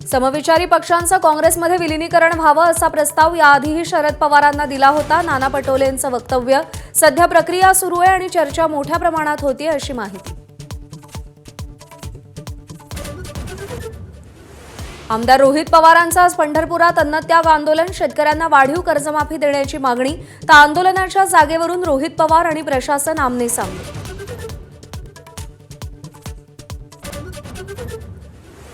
समविचारी पक्षांचं काँग्रेसमध्ये विलीनीकरण व्हावं असा प्रस्ताव याआधीही शरद पवारांना दिला होता। नाना पटोलेंचं वक्तव्य, सध्या प्रक्रिया सुरू आहे आणि चर्चा मोठ्या प्रमाणात होती अशी माहिती। आमदार रोहित पवारांचं आज पंढरपुरात अन्नत्याग आंदोलन, शेतकऱ्यांना वाढीव कर्जमाफी देण्याची मागणी, तर आंदोलनाच्या जागेवरून रोहित पवार आणि प्रशासन आमने सामने।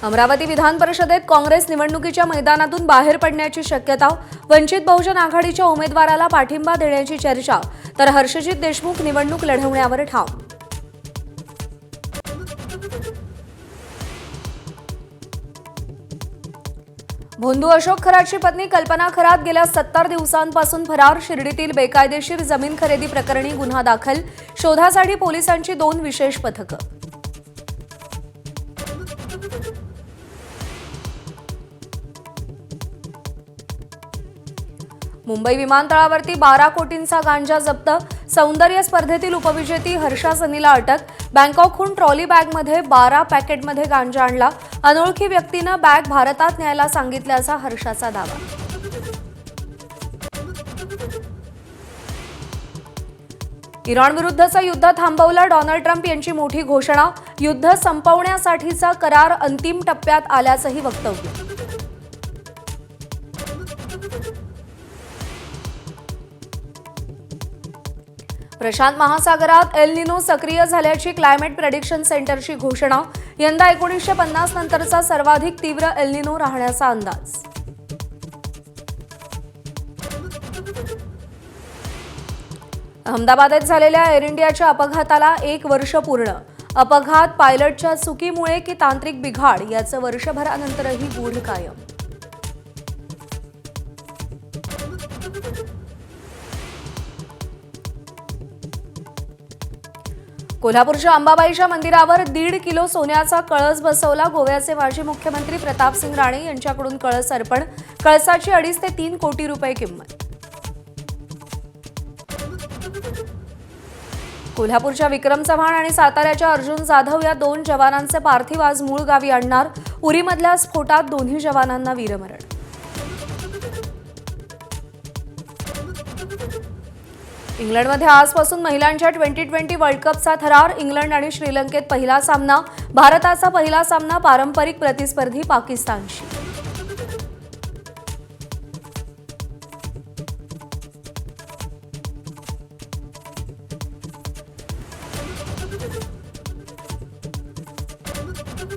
अमरावती विधान परिषदेत काँग्रेस निवडणुकीच्या मैदानातून बाहेर पडण्याची शक्यता, वंचित बहुजन आघाडीच्या उमेदवाराला पाठिंबा देण्याची चर्चा, तर हर्षजित देशमुख निवडणूक लढवण्यावर ठाम। भोंदू अशोक खरातची पत्नी कल्पना खरात गेल्या 70 दिवसांपासून फरार, शिर्डीतील बेकायदेशीर जमीन खरेदी प्रकरणी गुन्हा दाखल, शोधासाठी पोलिसांची 2 विशेष पथकं। मुंबई विमानतळावरती 12 कोटींचा गांजा जप्त, सौंदर्य स्पर्धेतील उपविजेती हर्षा सनीला अटक, बँकॉकहून ट्रॉली बॅगमध्ये 12 पॅकेटमध्ये गांजा आणला, अनोळखी व्यक्तीनं बॅग भारतात न्यायला सांगितल्याचा हर्षाचा दावा। इराणविरुद्धचं युद्ध थांबवलं, डोनाल्ड ट्रम्प यांची मोठी घोषणा, युद्ध संपवण्यासाठीचा करार अंतिम टप्प्यात आल्याचंही वक्तव्य। प्रशांत महासागरात एल निनो सक्रिय झाल्याची क्लायमेट प्रेडिक्शन सेंटरची घोषणा, यंदा 1950 नंतरचा सर्वाधिक तीव्र एल निनो राहण्याचा अंदाज। अहमदाबादेत झालेल्या एअर इंडियाच्या अपघाताला 1 वर्ष पूर्ण, अपघात पायलटच्या चुकीमुळे की तांत्रिक बिघाड याचं वर्षभरानंतरही गूढ कायम। कोल्हापूरच्या अंबाबाईच्या मंदिरावर 1.5 किलो सोन्याचा कळस बसवला, गोव्याचे माजी मुख्यमंत्री प्रतापसिंग राणे यांच्याकडून कळस अर्पण, कळसाची 2.5 ते 3 कोटी रुपये किंमत। कोल्हापूरच्या विक्रम चव्हाण आणि साताऱ्याच्या अर्जुन जाधव या 2 जवानांचे पार्थिव आज मूळ गावी आणणार, उरीमधल्या स्फोटात दोन्ही जवानांना वीरमरण। इंग्लंडमध्ये आजपासून महिलांच्या T20 वर्ल्ड कपचा थरार, इंग्लंड आणि श्रीलंकेत पहिला सामना, भारताचा पहिला सामना पारंपरिक प्रतिस्पर्धी पाकिस्तानशी।